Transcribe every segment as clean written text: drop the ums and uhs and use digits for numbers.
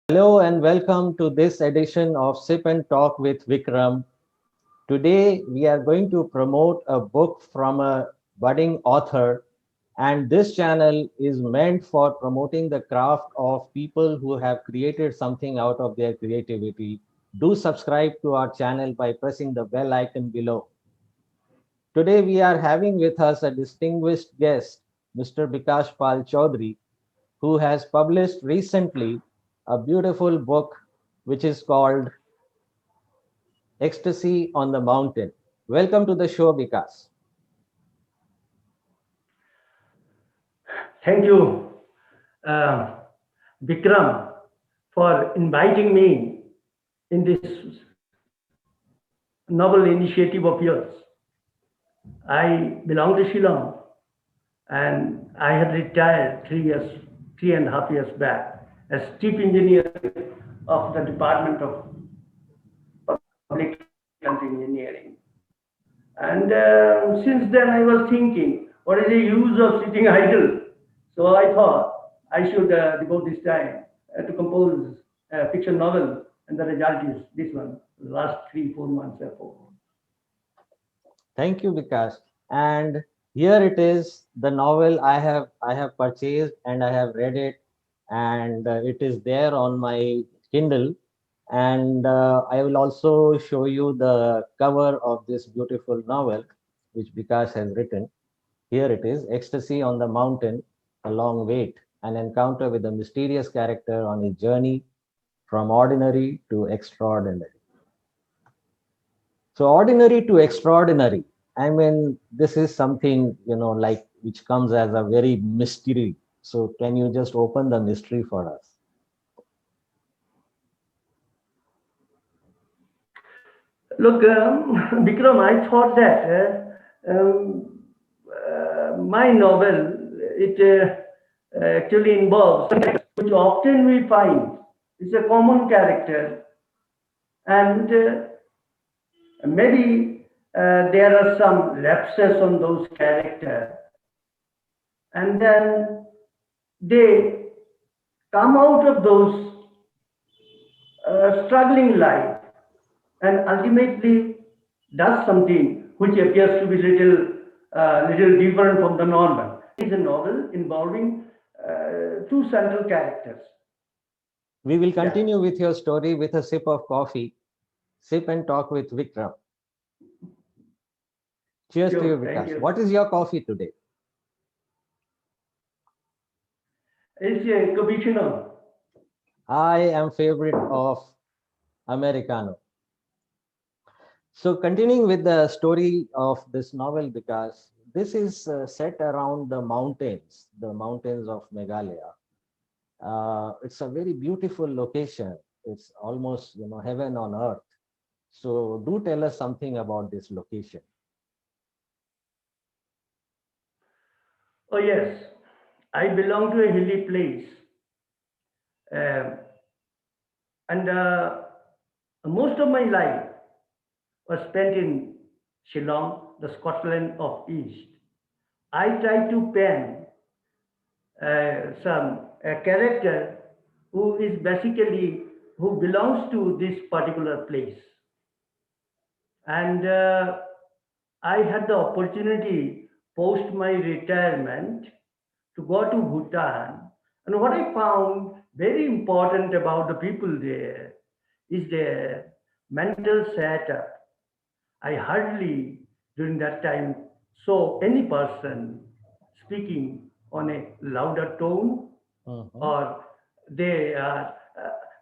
Hello and welcome to this edition of Sip and Talk with Vikram. Today we are going to promote a book from a budding author, and this channel is meant for promoting the craft of people who have created something out of their creativity. Do subscribe to our channel by pressing the bell icon below. Today we are having with us a distinguished guest, Mr. Bikash Paul Choudhary, who has published recently a beautiful book which is called Ecstasy on the Mountain. Welcome to the show, Vikas. Thank you, uh, Vikram, for inviting me in this novel initiative of yours. I belong to Shillong and I had retired 3.5 years back as chief engineer of the Department of Public Health Engineering. And since then I was thinking, what is the use of sitting idle? So I thought I should devote this time to compose a fiction novel, and the result is this one. The last 3-4 months ago. Thank you, Vikas. And here it is, the novel I have purchased and I have read it, and it is there on my Kindle. And I will also show you the cover of this beautiful novel, which Vikas has written. Here it is, Ecstasy on the Mountain, A Long Wait, an encounter with a mysterious character on his journey from ordinary to extraordinary. So, ordinary to extraordinary. I mean, this is something, like which comes as a very mystery. So, can you just open the mystery for us? Look, Vikram, I thought that my novel it actually involves which often we find is a common character, and maybe there are some lapses on those characters, and then they come out of those struggling life and ultimately does something which appears to be little different from the normal. It is a novel involving two central characters. We will Yeah. continue with your story with a sip of coffee. Sip and talk with Vikram. Cheers to you, Sure. Thank Vikas. you. What is your coffee today? It's a cappuccino. I am favorite of Americano. So, continuing with the story of this novel, because this is set around the mountains of Meghalaya. It's a very beautiful location. It's almost, heaven on earth. So, do tell us something about this location. Oh yes, I belong to a hilly place, uh, and most of my life was spent in Shillong, the Scotland of East. I try to pen some a character who is basically who belongs to this particular place, and I had the opportunity post my retirement to go to Bhutan. And what I found very important about the people there is their mental setup. I hardly during that time saw any person speaking on a louder tone, Mhm. or they are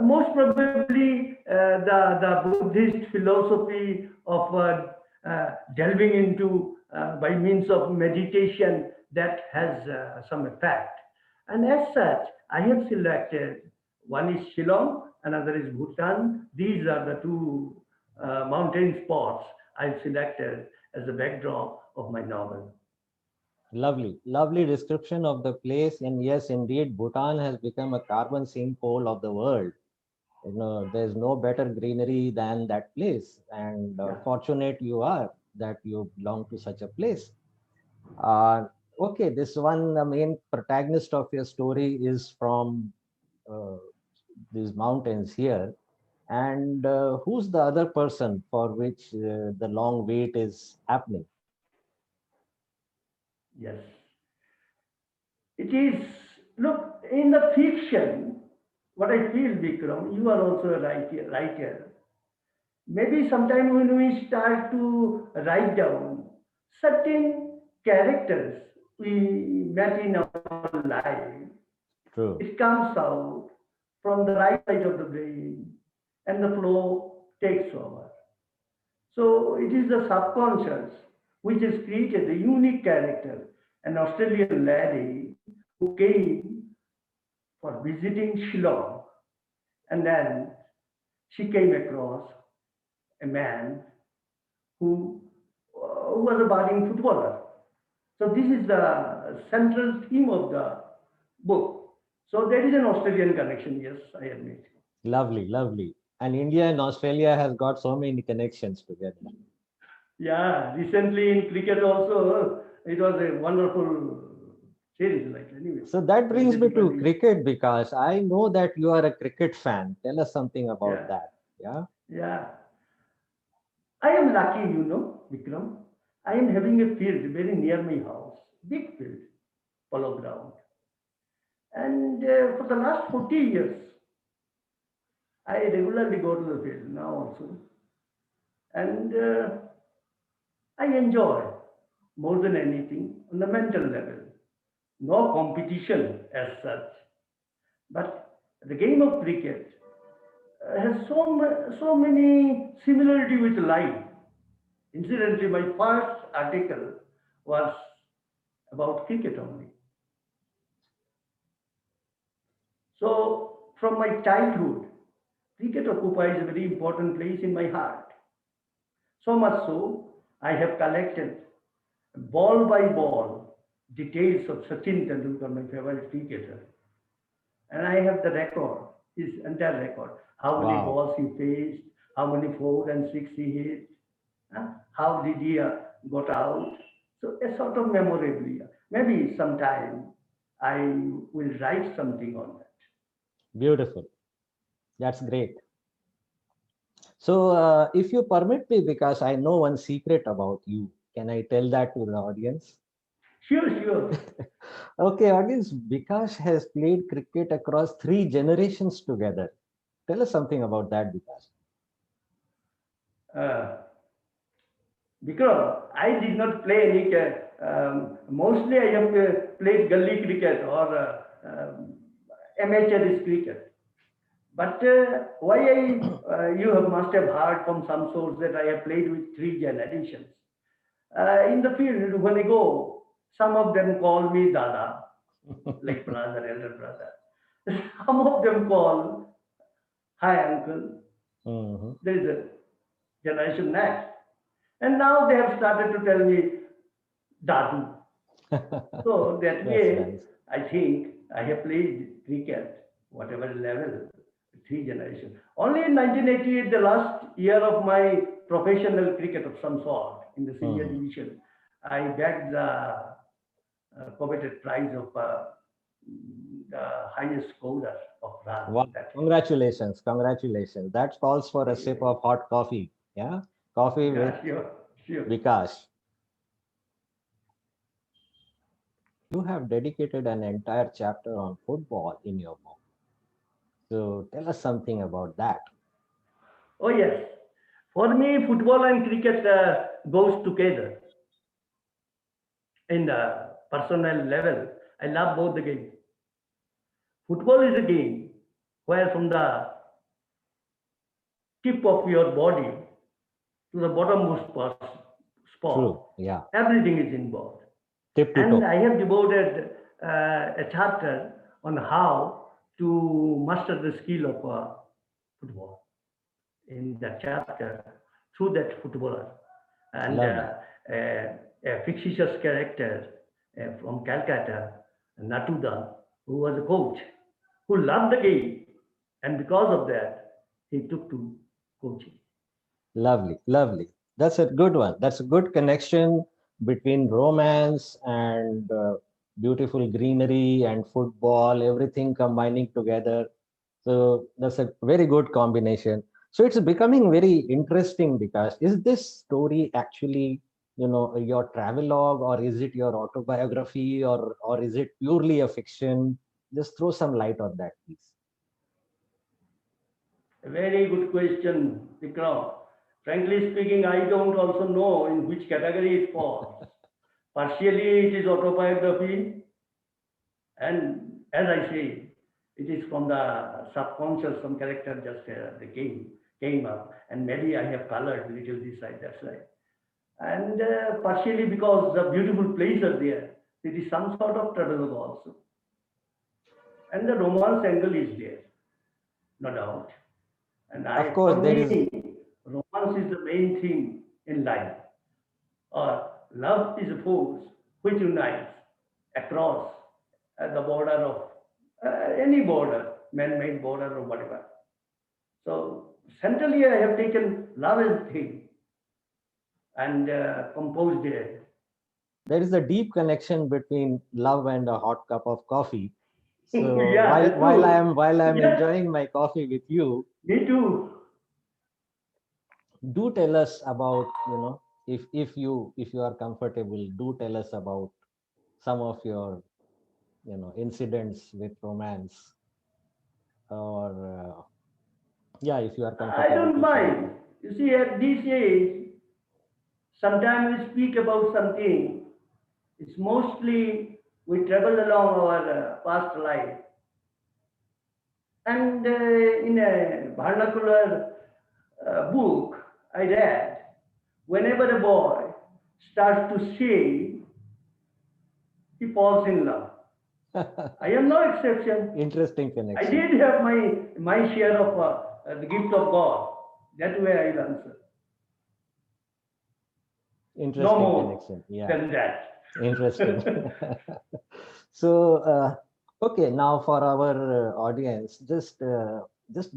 most probably the Buddhist philosophy of delving into by means of meditation that has some effect. And as such, I have selected one is Shillong, another is Bhutan. These are the two mountain spots I've selected as the backdrop of my novel. Lovely, lovely description of the place. And yes, indeed, Bhutan has become a carbon sink pole of the world. There's no better greenery than that place. And Yeah. fortunate you are that you belong to such a place. Uh, okay, this one, the main protagonist of your story is from uh, these mountains here. And who's the other person for which the long wait is happening? Yes. It is, look, in the fiction, what I feel, Vikram, you are also a writer. Maybe sometime when we start to write down certain characters we met in our life, it True. comes out from the right side of the brain and the flow takes over. So it is the subconscious which has created a unique character, an Australian lady who came for visiting Shillong, and then she came across a man who, who was a budding footballer. So this is the central theme of the book. So there is an Australian connection, yes, I admit. Lovely, lovely. And India and Australia has got so many connections together. Yeah, recently in cricket also, it was a wonderful series, like anyway. So that Very brings me to difficulty. cricket because I know that you are a cricket fan. Tell us something about Yeah, that. Yeah. yeah. I am lucky, Vikram. I am having a field very near my house, big field, polo ground. And for the last 40 years, I regularly go to the field now also. And I enjoy more than anything on the mental level. No competition as such. But the game of cricket has so many similarity with life. Incidentally, my first article was about cricket only. So, from my childhood, cricket occupies a very important place in my heart. So much so, I have collected ball by ball details of Sachin Tendulkar, my favorite cricketer. And I have the record, his entire record. How many Wow. balls he faced, how many four and six he hit, how did he got out. So a sort of memorabilia. Maybe sometime I will write something on that. Beautiful. That's great. So, if you permit me, because I know one secret about you, can I tell that to the audience? Sure, sure. Okay, audience, Bikash has played cricket across three generations together. Tell us something about that, Bikash. Uh, because I did not play any, mostly I have played gully cricket or amateurish cricket. But why you have must have heard from some source that I have played with three generations. In the field, when I go, some of them call me Dada, like brother, elder brother. Some of them call, hi uncle. Mhm. There is a generation next. And now they have started to tell me Dadu. So that That's way, nice. I think I have played cricket, whatever level, three generations. Only in 1988, the last year of my professional cricket of some sort in the senior Mhm. division, I bagged the coveted prize of the highest scorer of run Wow. that year. Congratulations. Congratulations. That calls for a Thank you, sip thank of hot coffee. Yeah. Coffee you. with Yeah, sure, sure. Bikash. You have dedicated an entire chapter on football in your book. So tell us something about that. Oh yes, for me, football and cricket goes together in the personal level. I love both the games. Football is a game where from the tip of your body to the bottommost True. spot, Yeah. everything is involved. Tip to And toe. I have devoted a chapter on how to master the skill of football in that chapter through that footballer. And Lovely. a fictitious character from Calcutta, Natuda, who was a coach, who loved the game. And because of that, he took to coaching. Lovely. Lovely. That's a good one. That's a good connection between romance and beautiful greenery and football, everything combining together. So that's a very good combination. So it's becoming very interesting because is this story actually, your travelogue, or is it your autobiography, or is it purely a fiction? Just throw some light on that, please. A very good question, Vikram. Frankly speaking, I don't also know in which category it falls. Partially, it is autobiography, and as I say, it is from the subconscious. Some character just they came up, and maybe I have colored little this side, that side, and partially because the beautiful places are there. It is some sort of travel also, and the romance angle is there, no doubt. And Of I, course, for there me, is. romance is the main thing in life. Or love is a force which unites across the border of any border, man-made border or whatever. So centrally, I have taken love as a thing and composed it. There is a deep connection between love and a hot cup of coffee. So Yeah, while that's while I true. am while I am Yes, enjoying my coffee with you, me too. do tell us about, if you are comfortable, do tell us about some of your, incidents with romance, or yeah, if you are I comfortable don't to share. mind. You see, at this age, sometimes we speak about something. It's mostly we travel along our past life. And in a vernacular book I read, whenever a boy starts to sing, he falls in love. I am no exception. Interesting I connection. did have my share of the gift of God. That way I'll answer. No Interesting more connection. Yeah, than that. interesting. So, okay, now for our audience, just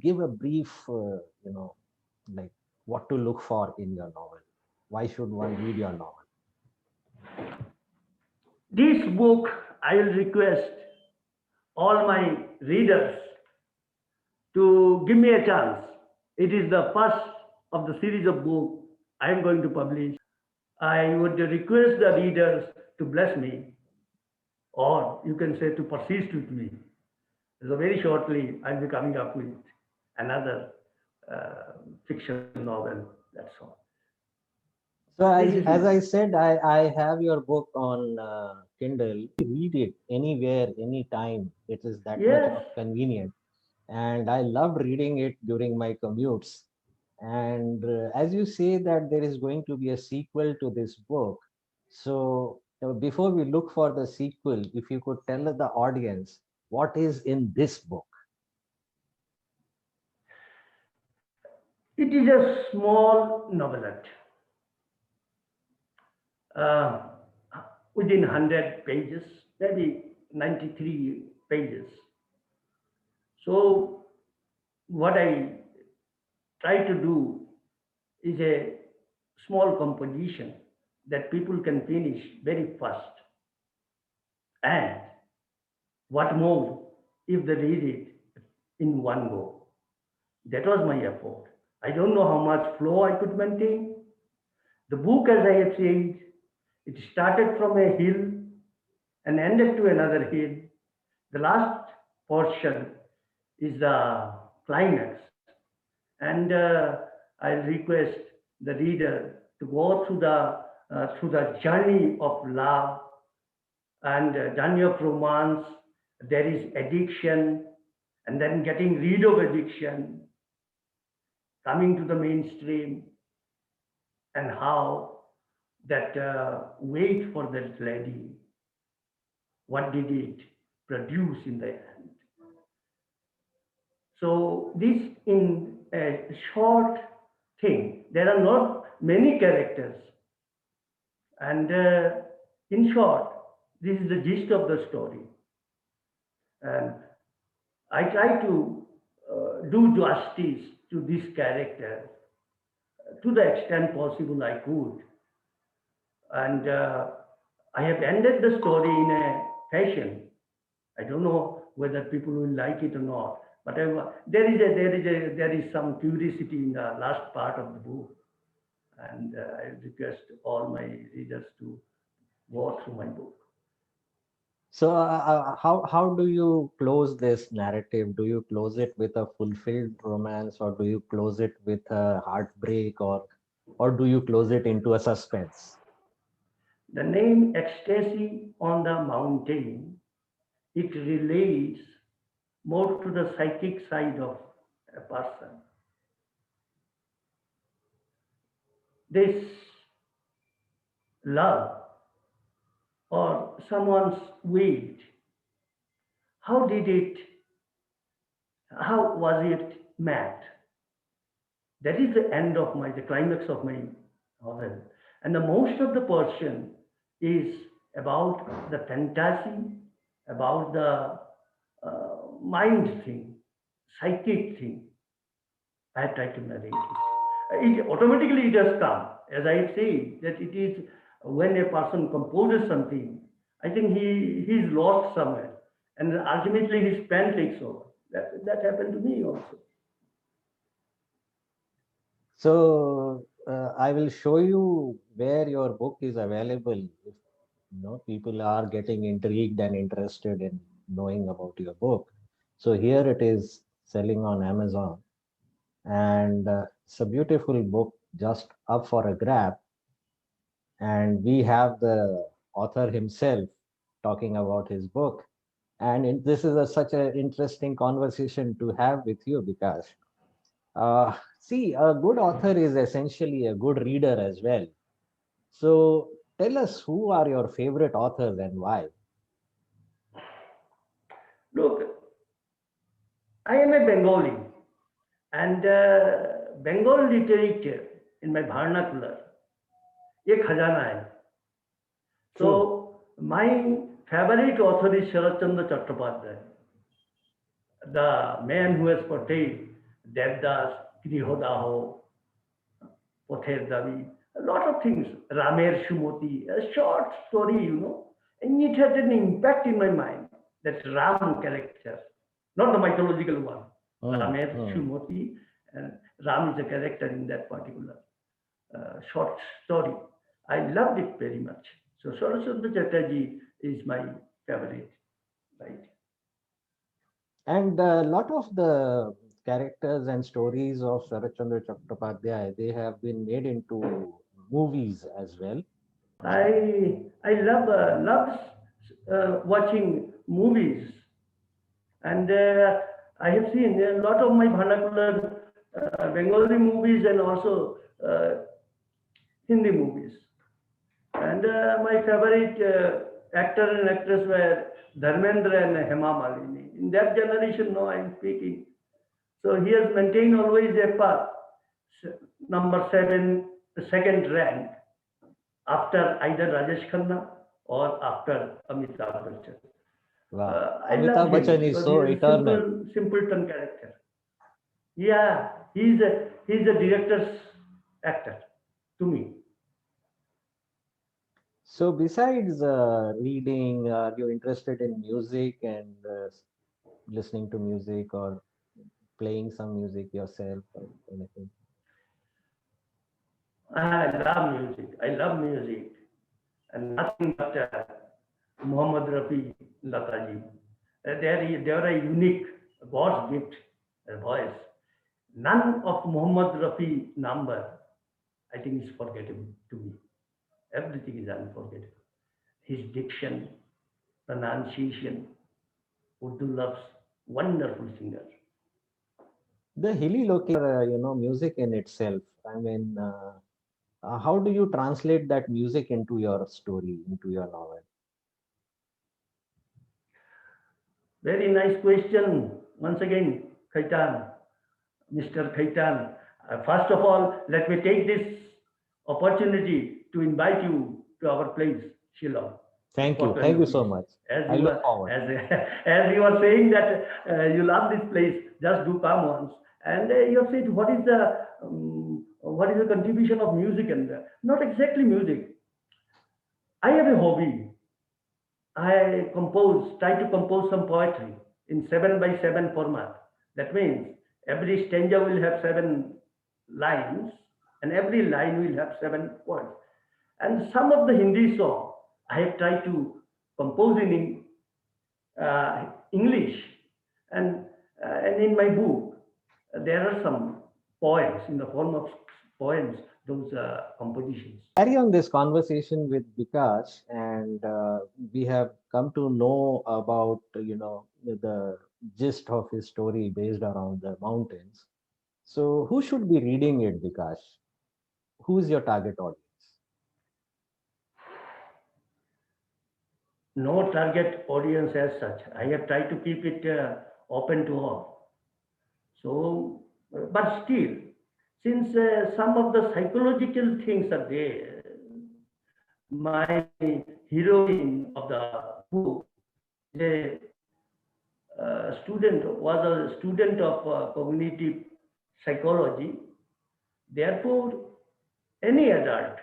give a brief, like what to look for in your novel. Why should one read your novel? This book I will request all my readers to give me a chance. It is the first of the series of books I am going to publish. I would request the readers to bless me, or you can say to persist with me. So very shortly, I'll be coming up with another fiction novel. That's all. So This as is I said, I have your book on Kindle. Read it anywhere, anytime. It is that much yes. of convenient, and I loved reading it during my commutes. And as you say that there is going to be a sequel to this book, so before we look for the sequel, if you could tell the audience what is in this book. It is a small novelette, uh, within 100 pages, maybe 93 pages. So what I try to do is a small composition that people can finish very fast. And what more if they read it in one go? That was my effort. I don't know how much flow I could maintain. The book, as I have said, it started from a hill and ended to another hill. The last portion is the climax. And I request the reader to go through the journey of love and journey of romance. There is addiction, and then getting rid of addiction, coming to the mainstream, and how that wait for that lady, what did it produce in the end? So this in a short thing, there are not many characters, and in short, this is the gist of the story. And I try to do justice to this character to the extent possible I could. And I have ended the story in a fashion. I don't know whether people will like it or not. But there is some curiosity in the last part of the book, and I request all my readers to go through my book. So, how do you close this narrative? Do you close it with a fulfilled romance, or do you close it with a heartbreak, or do you close it into a suspense? The name Ecstasy on the Mountain, it relates more to the psychic side of a person. This love or someone's weight, how did it, how was it met? That is the end of the climax of my novel. And the most of the portion is about the fantasy, about the mind thing, psychic thing. I try to narrate it. It automatically it does come, as I say, that it is when a person composes something, I think he's lost somewhere, and ultimately his pen takes over. That happened to me also. So, I will show you where your book is available. If people are getting intrigued and interested in knowing about your book. So here it is selling on Amazon, and it's a beautiful book just up for a grab. And we have the author himself talking about his book. And this is such an interesting conversation to have with you, Bikash. See, a good author is essentially a good reader as well. So tell us, who are your favorite authors and why? Look, I am a Bengali, and Bengal literature in my vernacular, एक खजाना है. True. So my favorite author is Sharat Chandra Chattopadhyay, the man who has portrayed Devdas, Grihodaho, Pother Davi, a lot of things, Ramer Shumoti, a short story, and it had an impact in my mind. That Ram character, not the mythological one. Hmm, Ramer hmm. Shumoti, and Ram is a character in that particular short story. I loved it very much. So Saraswati Chatterjee is my favorite, right? And a lot of the characters and stories of Sarachandra Chattopadhyay, they have been made into movies as well. I love watching movies, and I have seen a lot of my vernacular Bengali movies and also Hindi movies. And my favorite actor and actress were Dharmendra and Hema Malini. In that generation, no, I am speaking. So he has maintained always a path, number seven, the second rank, after either Rajesh Khanna or after Amitabh Bachchan. Wow. I loved Amitabh him Bachchan is because he so is a eternal. simpleton character. Yeah, he's a director's actor to me. So besides reading, are you interested in music and listening to music or playing some music yourself or anything? I love music. I love music, and nothing but Muhammad Rafi Lataji. They are a unique God's gift voice. None of Muhammad Rafi number, I think, is forgettable to me. Everything is unforgettable. His diction, pronunciation, Urdu loves, wonderful singer. The hilly local, music in itself. I mean, how do you translate that music into your story, into your novel? Very nice question. Once again, Khaitan, Mr. Khaitan. First of all, let me take this opportunity to invite you to our place, Shillong, Thank for you. 12 Thank you so rupees. much. As I you look were, forward. as you were saying that you love this place, just do come once. And you have said, what is the contribution of music? And not exactly music. I have a hobby. I try to compose some poetry in 7 by 7 format. That means every stanza will have 7 lines, and every line will have 7 words. And some of the Hindi song I have tried to compose in English, and and in my book there are some poems in the form of poems, those compositions. Carry on this conversation with Bikash, and we have come to know about the gist of his story based around the mountains. So, who should be reading it, Bikash? Who's your target audience? No target audience as such. I have tried to keep it open to all. So, but still, since some of the psychological things are there, my heroine of the book is a student, was a student of cognitive psychology. Therefore, any adult,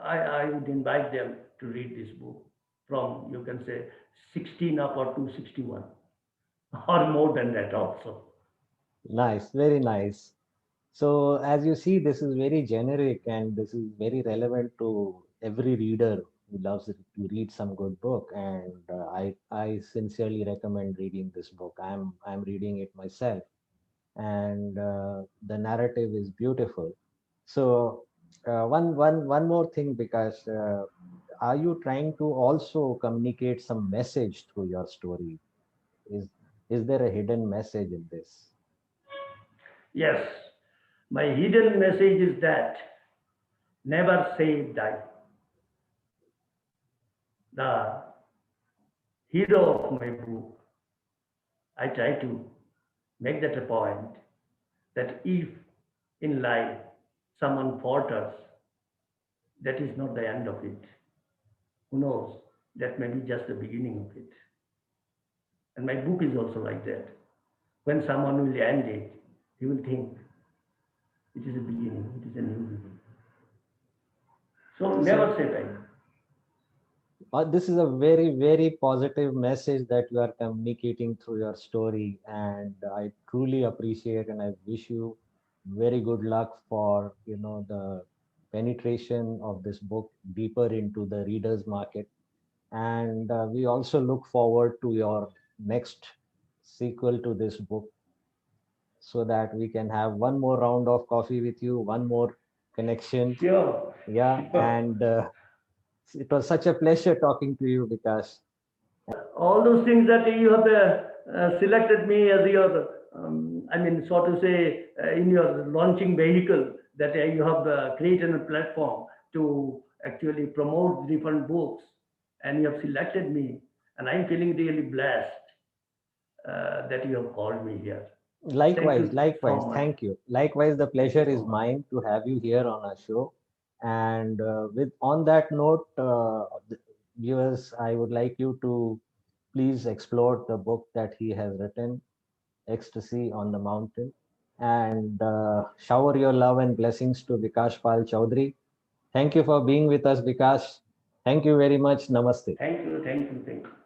I would invite them to read this book from, you can say, 16 up or to 61, or more than that also. Nice, very nice. So, as you see, this is very generic and this is very relevant to every reader who loves to read some good book. And I sincerely recommend reading this book. I'm reading it myself, and the narrative is beautiful. So, one more thing, because are you trying to also communicate some message through your story? Is is there a hidden message in this? Yes, my hidden message is that never say die. The hero of my book, I try to make that a point that if in life someone falters, that is not the end of it. Who knows? That may be just the beginning of it. And my book is also like that. When someone will end it, he will think it is a beginning, it is a new beginning. So So, never say die. this is a very, very positive message that you are communicating through your story, and I truly appreciate and I wish you very good luck for the penetration of this book deeper into the readers market. And we also look forward to your next sequel to this book, so that we can have one more round of coffee with you, one more connection. Sure, Yeah, sure. and it was such a pleasure talking to you, Vikas. All those things that you have selected me as your, I mean, so to say, in your launching vehicle, that you have created a platform to actually promote different books, and you have selected me, and I'm feeling really blessed that you have called me here. Thank Likewise, you so likewise. much. Thank you. Likewise, the Thank pleasure you so is much. mine to have you here on our show. And with on that note, viewers, I would like you to please explore the book that he has written, Ecstasy on the Mountain, and shower your love and blessings to Bikash Pal Choudhary. Thank you for being with us, Bikash. Thank you very much. Namaste. Thank you, thank you, thank you.